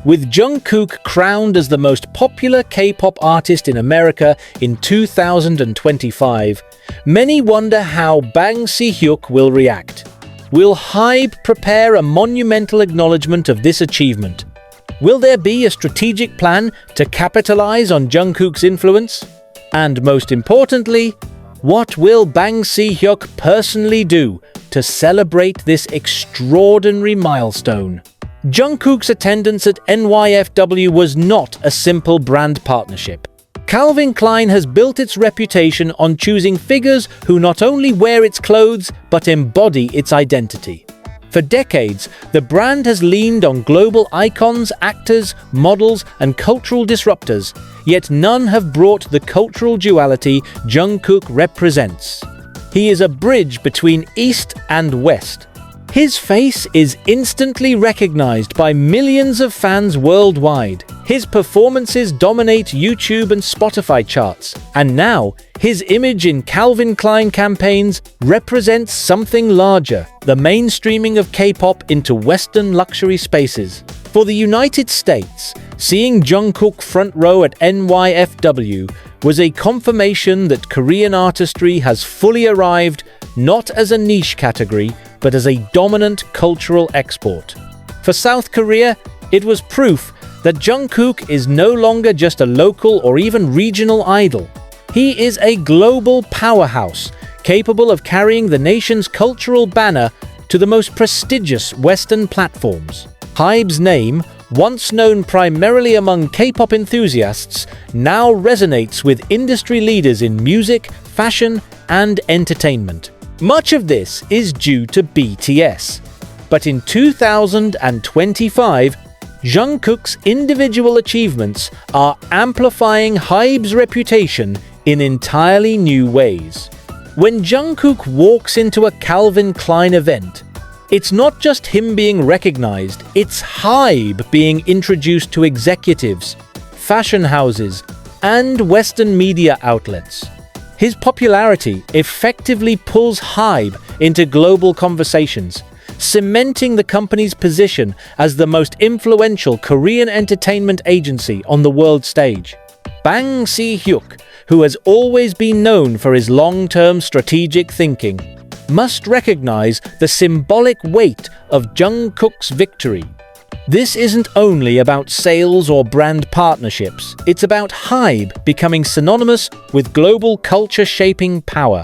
With Jungkook crowned as the most popular K-pop artist in America in 2025, many wonder how bangtantv will react. Will Hybe prepare a monumental acknowledgement of this achievement? Will there be a strategic plan to capitalize on Jungkook's influence? And most importantly, what will bangtantv personally do to celebrate this extraordinary milestone? Jungkook's attendance at NYFW was not a simple brand partnership. Calvin Klein has built its reputation on choosing figures who not only wear its clothes but embody its identity. For decades, the brand has leaned on global icons, actors, models, and cultural disruptors, yet none have brought the cultural duality Jungkook represents. He is a bridge between East and West. His face is instantly recognized by millions of fans worldwide. His performances dominate YouTube and Spotify charts, and now his image in Calvin Klein campaigns represents something larger: the mainstreaming of K-pop into Western luxury spaces. For the United States, seeing Jungkook front row at NYFW was a confirmation that Korean artistry has fully arrived not as a niche category, but as a dominant cultural export. For South Korea, it was proof that Jungkook is no longer just a local or even regional idol. He is a global powerhouse, capable of carrying the nation's cultural banner to the most prestigious Western platforms. Hybe's name, once known primarily among K-pop enthusiasts, now resonates with industry leaders in music, fashion, and entertainment. Much of this is due to BTS. But in 2025, Jungkook's individual achievements are amplifying Hybe's reputation in entirely new ways. When Jungkook walks into a Calvin Klein event, it's not just him being recognized, it's Hybe being introduced to executives, fashion houses, and Western media outlets. His popularity effectively pulls Hybe into global conversations, cementing the company's position as the most influential Korean entertainment agency on the world stage. Bangtantv, who has always been known for his long-term strategic thinking, must recognize the symbolic weight of Jungkook's victory. This isn't only about sales or brand partnerships, it's about Hybe becoming synonymous with global culture-shaping power.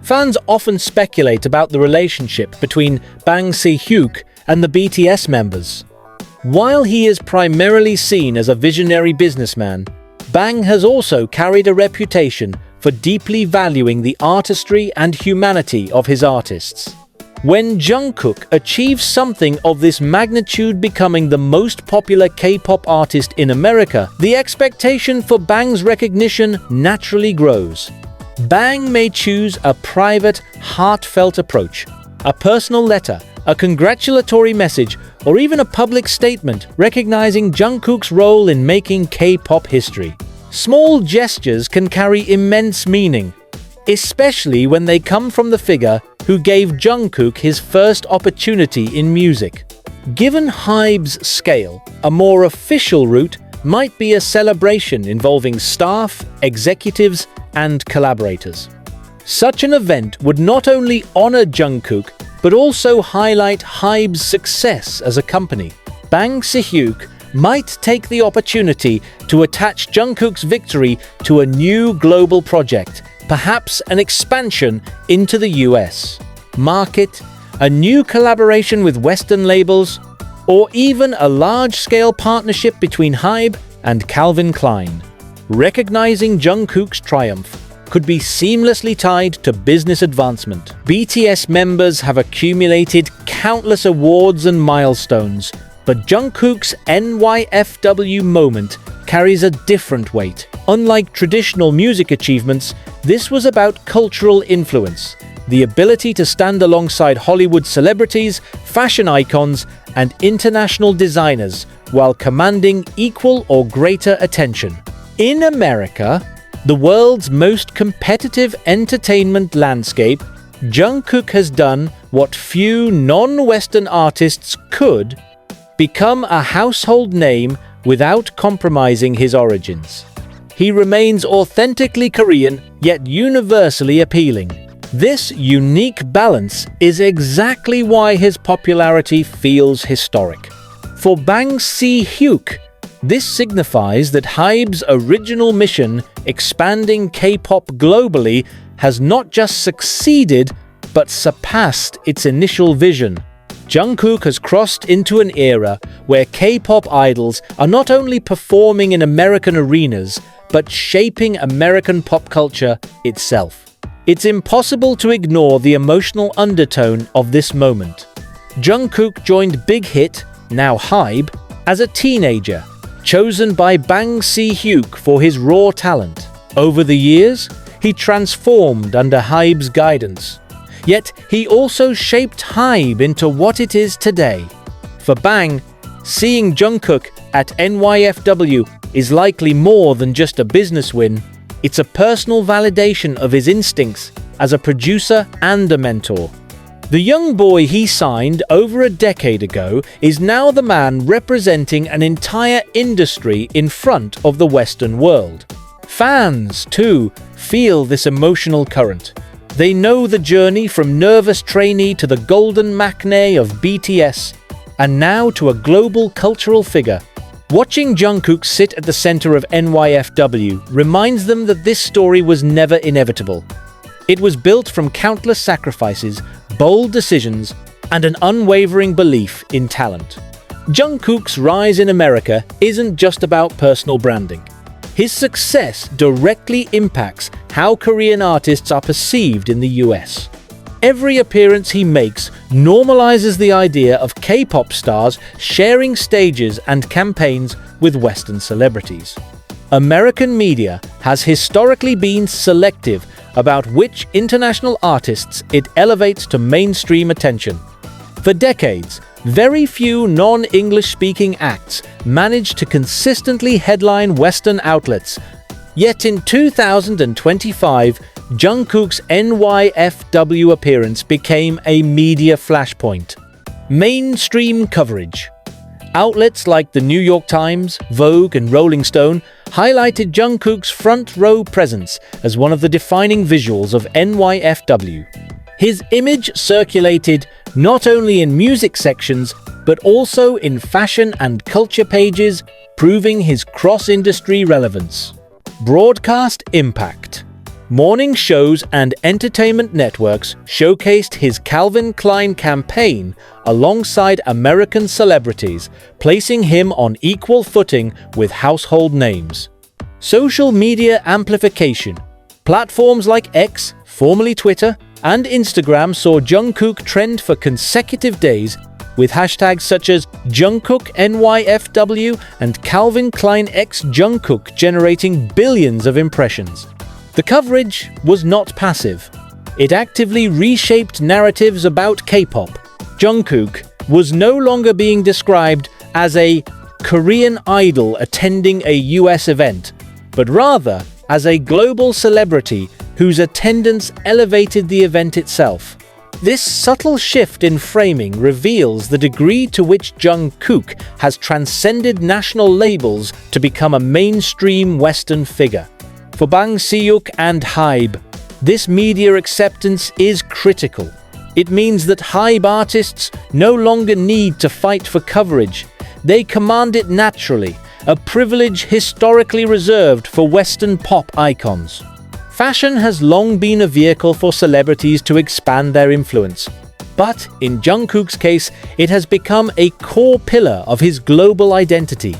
Fans often speculate about the relationship between bangtantv and the BTS members. While he is primarily seen as a visionary businessman, Bang has also carried a reputation for deeply valuing the artistry and humanity of his artists. When Jungkook achieves something of this magnitude, becoming the most popular K-pop artist in America, the expectation for Bang's recognition naturally grows. Bang may choose a private, heartfelt approach, a personal letter, a congratulatory message, or even a public statement recognizing Jungkook's role in making K-pop history. Small gestures can carry immense meaning, especially when they come from the figure who gave Jungkook his first opportunity in music. Given Hybe's scale, a more official route might be a celebration involving staff, executives, and collaborators. Such an event would not only honor Jungkook, but also highlight Hybe's success as a company. Bangtantv might take the opportunity to attach Jungkook's victory to a new global project, perhaps an expansion into the US market, a new collaboration with Western labels, or even a large-scale partnership between Hybe and Calvin Klein. Recognizing Jungkook's triumph could be seamlessly tied to business advancement. BTS members have accumulated countless awards and milestones, but Jungkook's NYFW moment carries a different weight. Unlike traditional music achievements, this was about cultural influence, the ability to stand alongside Hollywood celebrities, fashion icons, and international designers while commanding equal or greater attention. In America, the world's most competitive entertainment landscape, Jungkook has done what few non-Western artists could: become a household name without compromising his origins. He remains authentically Korean, yet universally appealing. This unique balance is exactly why his popularity feels historic. For Bang Si-hyuk, this signifies that Hybe's original mission, expanding K-pop globally, has not just succeeded, but surpassed its initial vision. Jungkook has crossed into an era where K-pop idols are not only performing in American arenas, but shaping American pop culture itself. It's impossible to ignore the emotional undertone of this moment. Jungkook joined Big Hit, now Hybe, as a teenager, chosen by Bang Si-hyuk for his raw talent. Over the years, he transformed under Hybe's guidance. Yet, he also shaped Hybe into what it is today. For Bang, seeing Jungkook at NYFW is likely more than just a business win. It's a personal validation of his instincts as a producer and a mentor. The young boy he signed over a decade ago is now the man representing an entire industry in front of the Western world. Fans, too, feel this emotional current. They know the journey from nervous trainee to the golden matinee of BTS, and now to a global cultural figure. Watching Jungkook sit at the center of NYFW reminds them that this story was never inevitable. It was built from countless sacrifices, bold decisions, and an unwavering belief in talent. Jungkook's rise in America isn't just about personal branding. His success directly impacts how Korean artists are perceived in the US. Every appearance he makes normalizes the idea of K-pop stars sharing stages and campaigns with Western celebrities. American media has historically been selective about which international artists it elevates to mainstream attention. For decades, very few non-English-speaking acts managed to consistently headline Western outlets. Yet in 2025, Jungkook's NYFW appearance became a media flashpoint. Mainstream coverage. Outlets like the New York Times, Vogue, and Rolling Stone highlighted Jungkook's front-row presence as one of the defining visuals of NYFW. His image circulated not only in music sections, but also in fashion and culture pages, proving his cross-industry relevance. Broadcast impact. Morning shows and entertainment networks showcased his Calvin Klein campaign alongside American celebrities, placing him on equal footing with household names. Social media amplification. Platforms like X, formerly Twitter, and Instagram saw Jungkook trend for consecutive days, with hashtags such as Jungkook NYFW and Calvin Klein X Jungkook generating billions of impressions. The coverage was not passive. It actively reshaped narratives about K-pop. Jungkook was no longer being described as a Korean idol attending a US event, but rather as a global celebrity whose attendance elevated the event itself. This subtle shift in framing reveals the degree to which Jungkook has transcended national labels to become a mainstream Western figure. For Bang Si-hyuk and Hybe, this media acceptance is critical. It means that Hybe artists no longer need to fight for coverage. They command it naturally, a privilege historically reserved for Western pop icons. Fashion has long been a vehicle for celebrities to expand their influence. But in Jungkook's case, it has become a core pillar of his global identity.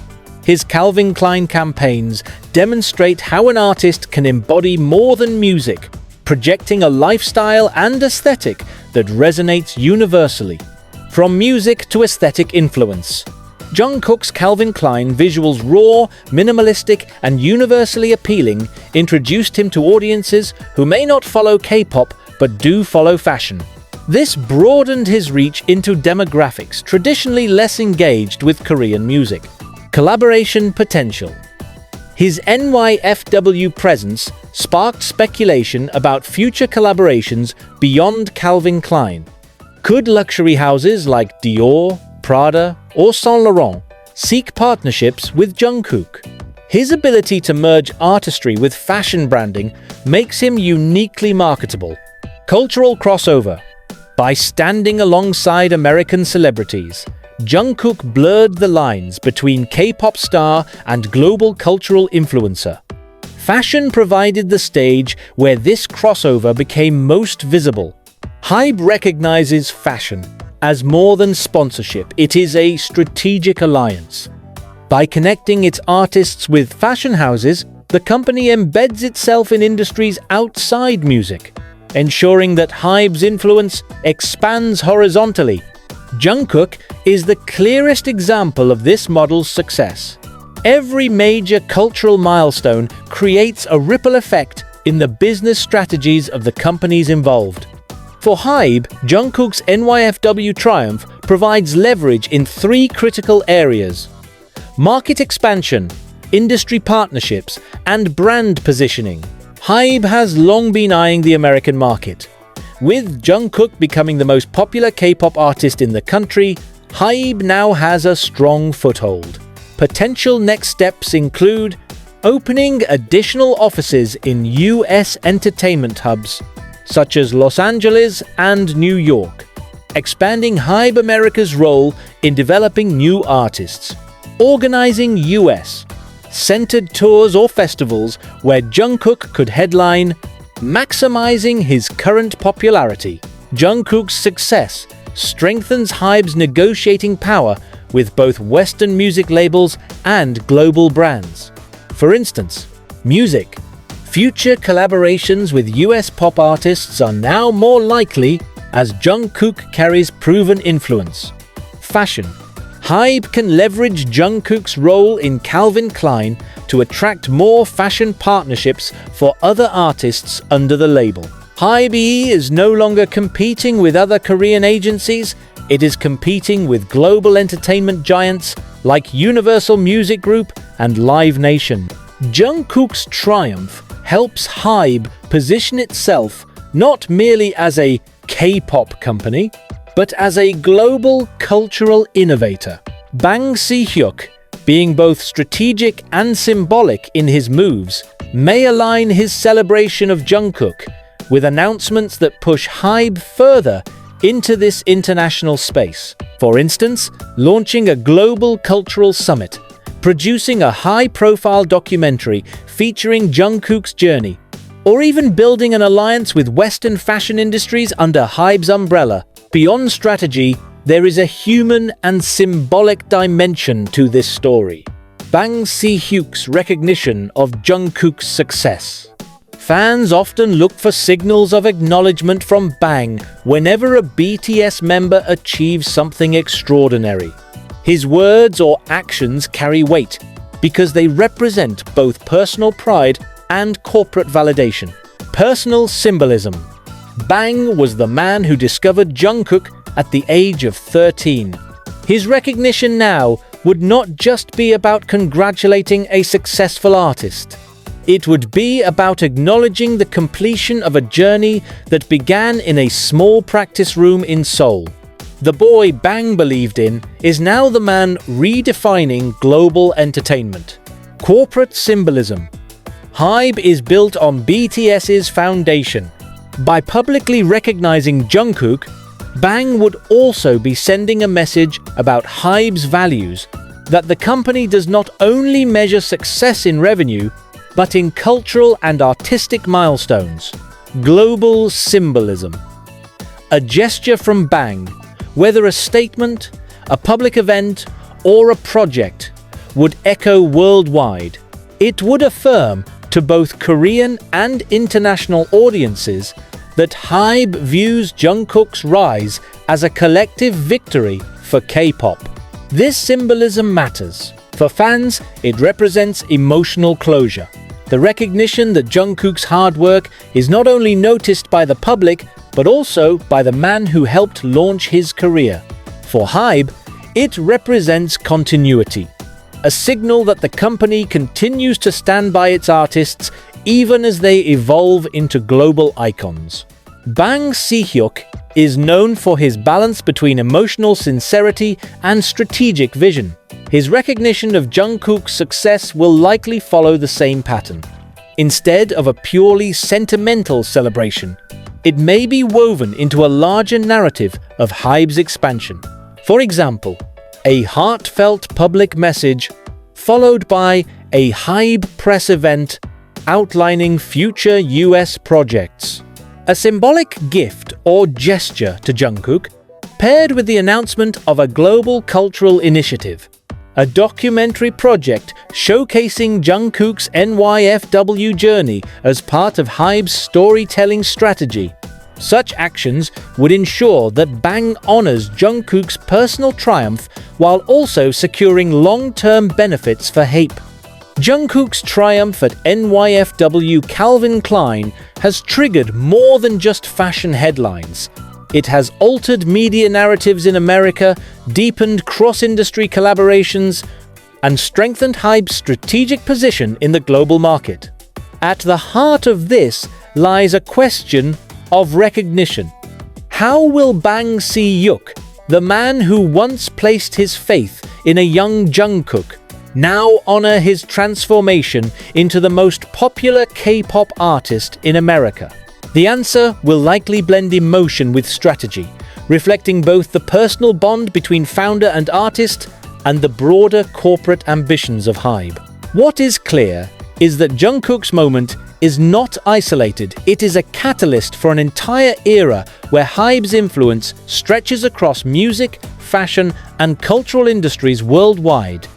His Calvin Klein campaigns demonstrate how an artist can embody more than music, projecting a lifestyle and aesthetic that resonates universally. From music to aesthetic influence, Jungkook's Calvin Klein visuals, raw, minimalistic, and universally appealing, introduced him to audiences who may not follow K-pop but do follow fashion. This broadened his reach into demographics traditionally less engaged with Korean music. Collaboration potential. His NYFW presence sparked speculation about future collaborations beyond Calvin Klein. Could luxury houses like Dior, Prada or Saint Laurent seek partnerships with Jungkook. His ability to merge artistry with fashion branding makes him uniquely marketable. Cultural crossover. By standing alongside American celebrities, Jungkook blurred the lines between K-pop star and global cultural influencer. Fashion provided the stage where this crossover became most visible. Hybe recognizes fashion as more than sponsorship. It is a strategic alliance. By connecting its artists with fashion houses, the company embeds itself in industries outside music, ensuring that Hybe's influence expands horizontally. Jungkook is the clearest example of this model's success. Every major cultural milestone creates a ripple effect in the business strategies of the companies involved. For Hybe, Jungkook's NYFW triumph provides leverage in three critical areas: market expansion, industry partnerships, and brand positioning. Hybe has long been eyeing the American market. With Jungkook becoming the most popular K-pop artist in the country, Hybe now has a strong foothold. Potential next steps include opening additional offices in US entertainment hubs, such as Los Angeles and New York, expanding Hybe America's role in developing new artists, organizing US-centered tours or festivals where Jungkook could headline, maximizing his current popularity. Jungkook's success strengthens Hybe's negotiating power with both Western music labels and global brands. For instance, music. Future collaborations with US pop artists are now more likely as Jungkook carries proven influence. Fashion. Hybe can leverage Jungkook's role in Calvin Klein to attract more fashion partnerships for other artists under the label. Hybe is no longer competing with other Korean agencies, it is competing with global entertainment giants like Universal Music Group and Live Nation. Jungkook's triumph helps Hybe position itself not merely as a K-pop company, but as a global cultural innovator. Bang Si-hyuk, being both strategic and symbolic in his moves, may align his celebration of Jungkook with announcements that push Hybe further into this international space. For instance, launching a global cultural summit, producing a high-profile documentary featuring Jungkook's journey, or even building an alliance with Western fashion industries under Hybe's umbrella. Beyond strategy, there is a human and symbolic dimension to this story. Bang Si-hyuk's recognition of Jungkook's success. Fans often look for signals of acknowledgement from Bang whenever a BTS member achieves something extraordinary. His words or actions carry weight because they represent both personal pride and corporate validation. Personal symbolism. Bang was the man who discovered Jungkook at the age of 13. His recognition now would not just be about congratulating a successful artist. It would be about acknowledging the completion of a journey that began in a small practice room in Seoul. The boy Bang believed in is now the man redefining global entertainment. Corporate symbolism. Hybe is built on BTS's foundation. By publicly recognizing Jungkook, Bang would also be sending a message about Hybe's values, that the company does not only measure success in revenue, but in cultural and artistic milestones. Global symbolism. A gesture from Bang, whether a statement, a public event, or a project, would echo worldwide. It would affirm to both Korean and international audiences that Hybe views Jungkook's rise as a collective victory for K-pop. This symbolism matters. For fans, it represents emotional closure. The recognition that Jungkook's hard work is not only noticed by the public, but also by the man who helped launch his career. For Hybe, it represents continuity, a signal that the company continues to stand by its artists even as they evolve into global icons. Bang Si-hyuk is known for his balance between emotional sincerity and strategic vision. His recognition of Jungkook's success will likely follow the same pattern. Instead of a purely sentimental celebration, it may be woven into a larger narrative of Hybe's expansion. For example, a heartfelt public message followed by a Hybe press event outlining future US projects. A symbolic gift or gesture to Jungkook, paired with the announcement of a global cultural initiative. A documentary project showcasing Jungkook's NYFW journey as part of Hybe's storytelling strategy. Such actions would ensure that Bang honors Jungkook's personal triumph while also securing long-term benefits for Hybe. Jungkook's triumph at NYFW Calvin Klein has triggered more than just fashion headlines. It has altered media narratives in America, deepened cross-industry collaborations, and strengthened Hybe's strategic position in the global market. At the heart of this lies a question of recognition. How will Bang Si-hyuk, the man who once placed his faith in a young Jungkook, now honor his transformation into the most popular K-pop artist in America? The answer will likely blend emotion with strategy, reflecting both the personal bond between founder and artist and the broader corporate ambitions of Hybe. What is clear is that Jungkook's moment is not isolated. It is a catalyst for an entire era where Hybe's influence stretches across music, fashion, and cultural industries worldwide.